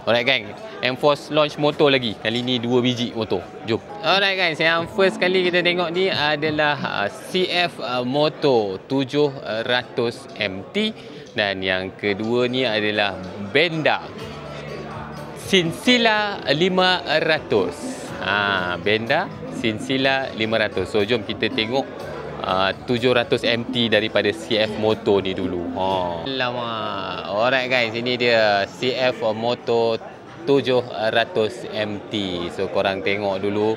Alright gang, M-Force launch motor lagi. Kali ni 2 biji motor. Jom. Alright guys, yang first kali kita tengok ni adalah CF Moto 700 MT. Dan yang kedua ni adalah Benda Sinsila 500. Benda Sinsila 500. So jom kita tengok 700 MT daripada CF Moto ni dulu. Lama. Alright guys, ini dia CF Moto 700 MT. So korang tengok dulu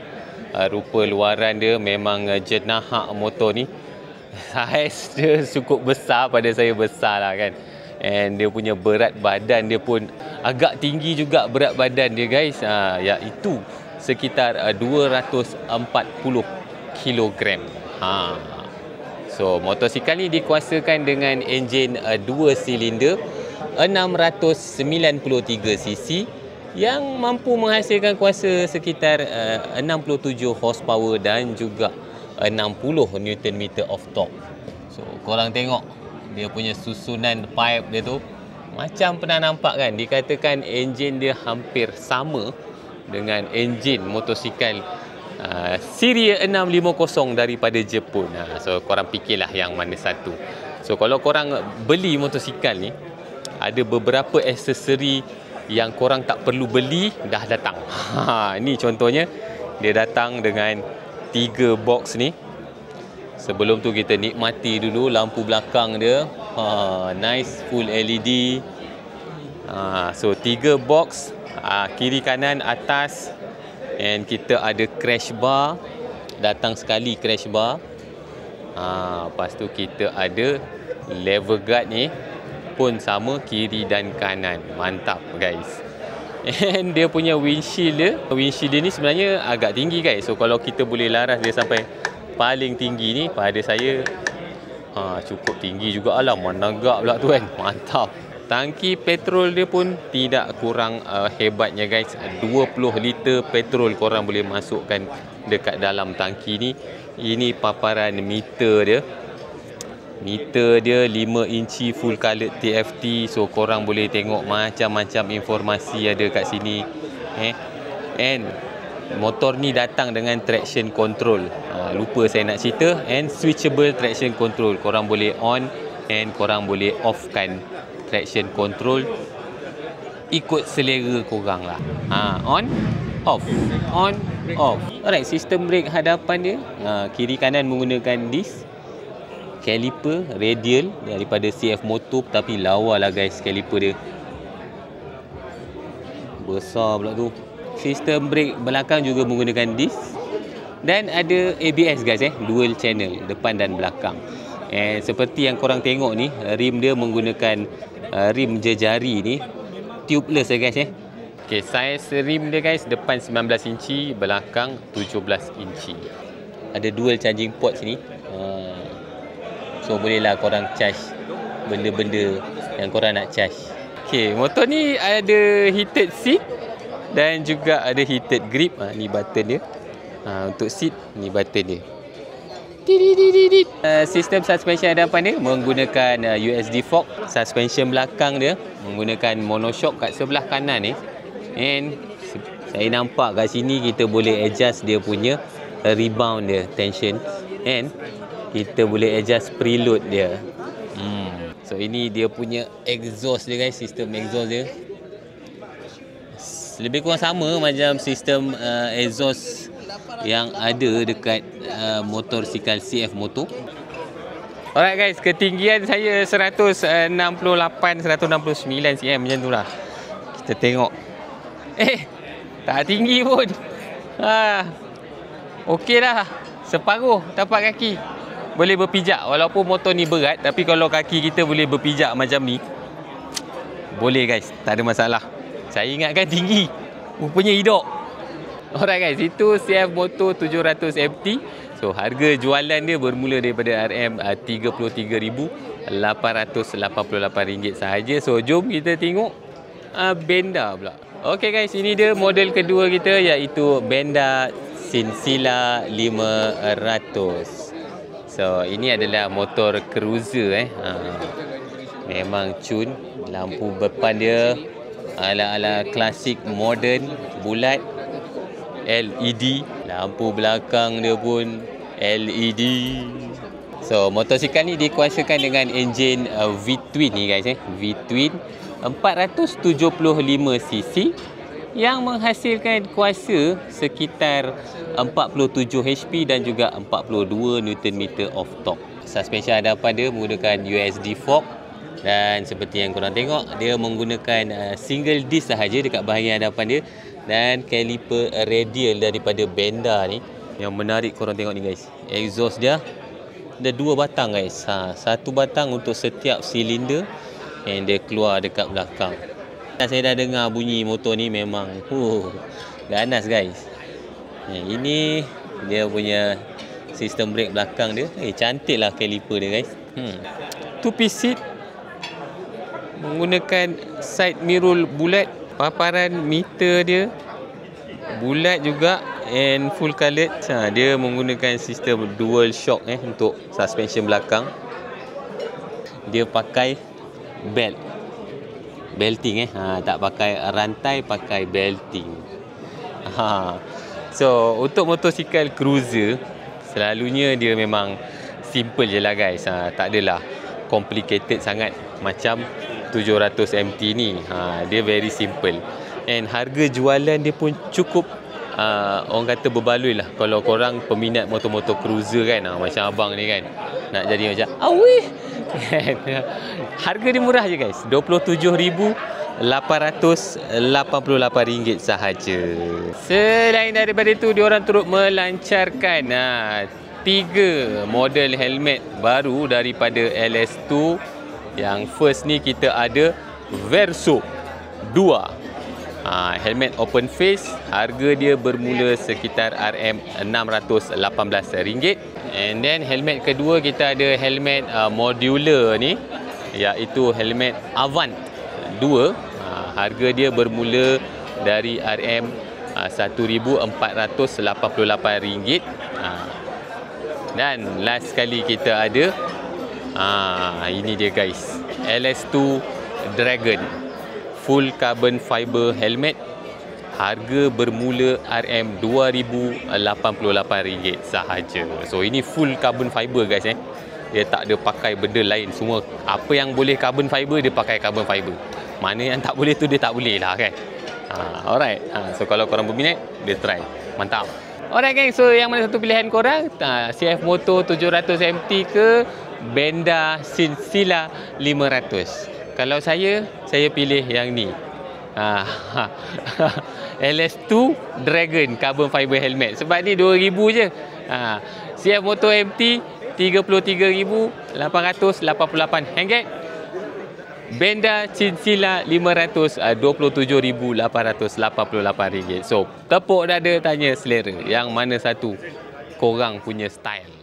rupa luaran dia, memang jenahak motor ni. Saiz dia cukup besar, pada saya besar lah kan. And dia punya berat badan dia pun agak tinggi juga berat badan dia guys. Iaitu sekitar 240 kilogram. So motosikal ni dikuasakan dengan enjin 2 silinder 693 cc yang mampu menghasilkan kuasa sekitar 67 horsepower dan juga 60 Nm of torque. So korang tengok dia punya susunan pipe dia tu macam pernah nampak kan, dikatakan enjin dia hampir sama dengan enjin motosikal siri 650 daripada Jepun. So korang fikirlah yang mana satu. So kalau korang beli motosikal ni, ada beberapa aksesori yang korang tak perlu beli dah datang. Ni contohnya, dia datang dengan 3 box ni. Sebelum tu kita nikmati dulu lampu belakang dia. Nice full LED. So 3 box, kiri kanan atas. And kita ada crash bar. Datang sekali crash bar. Lepas tu kita ada lever guard ni pun sama kiri dan kanan. Mantap guys. And dia punya windshield dia, windshield dia ni sebenarnya agak tinggi guys. So kalau kita boleh laras dia sampai paling tinggi ni, pada saya cukup tinggi juga. Alamak, menegak pula tu kan. Mantap. Tangki petrol dia pun tidak kurang hebatnya guys. 20 liter petrol korang boleh masukkan dekat dalam tangki ni. Ini paparan meter dia. Meter dia 5 inci full colored TFT. So korang boleh tengok macam-macam informasi ada kat sini. And motor ni datang dengan traction control. Lupa saya nak cerita. And switchable traction control. Korang boleh on and korang boleh off kan traction control ikut selera korang lah. On, off, on, off. Alright, sistem brake hadapan dia, kiri kanan menggunakan disc. Caliper radial daripada CF Moto, tapi lawa lah guys caliper dia. Besar pula tu. Sistem brake belakang juga menggunakan disc. Dan ada ABS guys, dual channel depan dan belakang. Seperti yang korang tengok ni, rim dia menggunakan rim jejari ni, tubeless guys. Okay, saiz rim dia guys, depan 19 inci, belakang 17 inci. Ada dual charging port sini. So bolehlah korang charge benda-benda yang korang nak charge. Okay, motor ni ada heated seat dan juga ada heated grip. Ni button dia. Untuk seat, ni button dia. Sistem suspension hadapan dia menggunakan USD fork. Suspension belakang dia menggunakan monoshock kat sebelah kanan ni. And saya nampak kat sini kita boleh adjust dia punya rebound dia, tension. And kita boleh adjust preload dia. So ini dia punya exhaust dia guys, sistem exhaust dia. Lebih kurang sama macam sistem exhaust yang ada dekat motosikal CF Moto. Alright guys, ketinggian saya 168 169 cm macam tu lah. Kita tengok. Tak tinggi pun. Okey lah. Separuh tapak kaki boleh berpijak. Walaupun motor ni berat, tapi kalau kaki kita boleh berpijak macam ni, boleh guys, tak ada masalah. Saya ingatkan tinggi, rupanya hidup. Alright guys, itu CF Moto 700 MT. So harga jualan dia bermula daripada RM33,888 sahaja. So jom kita tengok Benda pula. Okay guys, ini dia model kedua kita, iaitu Benda Sinsila 500. So ini adalah motor cruiser. Memang cun. Lampu depan dia ala-ala klasik modern, bulat, LED. Lampu belakang dia pun LED. So, motosikal ni dikuasakan dengan enjin V-twin ni guys. V-twin 475cc yang menghasilkan kuasa sekitar 47 HP dan juga 42 Nm of torque. Suspension hadapan dia menggunakan USD fork dan seperti yang korang tengok, dia menggunakan single disc sahaja dekat bahagian hadapan dia dan kaliper radial daripada Benda ni. Yang menarik korang tengok ni guys, exhaust dia ada 2 batang guys. Satu batang untuk setiap silinder and dia keluar dekat belakang. Saya dah dengar bunyi motor ni memang ganas guys. Ini dia punya sistem brake belakang dia. Cantik lah kaliper dia guys. 2-piece seat menggunakan side mirror bulat. Paparan meter dia bulat juga and full coloured. Dia menggunakan sistem dual shock untuk suspension belakang. Dia pakai belting tak pakai rantai, pakai belting. So untuk motosikal cruiser selalunya dia memang simple je lah guys. Tak adalah complicated sangat macam 700 MT ni. Dia very simple and harga jualan dia pun cukup orang kata berbaloi lah kalau korang peminat motor-motor cruiser kan. Macam abang ni kan nak jadi macam awih. Harga dia murah je guys, RM27,888 sahaja. Selain daripada itu, diorang turut melancarkan 3 model helmet baru daripada LS2. Yang first ni kita ada Verso 2. Helmet open face, harga dia bermula sekitar RM618. And then helmet kedua kita ada helmet modular ni, iaitu helmet Avant 2. Harga dia bermula dari RM1,488. Dan last sekali kita ada ini dia guys, LS2 Dragon full carbon fiber helmet. Harga bermula RM2,088 sahaja. So ini full carbon fiber guys. Dia tak ada pakai benda lain. Semua apa yang boleh carbon fiber dia pakai carbon fiber. Mana yang tak boleh tu dia tak boleh lah kan. Alright. So kalau korang berminat, dia try. Mantap. Alright guys, so yang mana satu pilihan korang? CF Moto 700 MT ke Benda Sinsila 500? Kalau saya pilih yang ni. LS2 Dragon carbon fiber helmet. Sebab ni 2000 je. CF Moto MT RM33,888. Benda Sinsila 500 RM27,888. So tepuk dada tanya selera, yang mana satu korang punya style.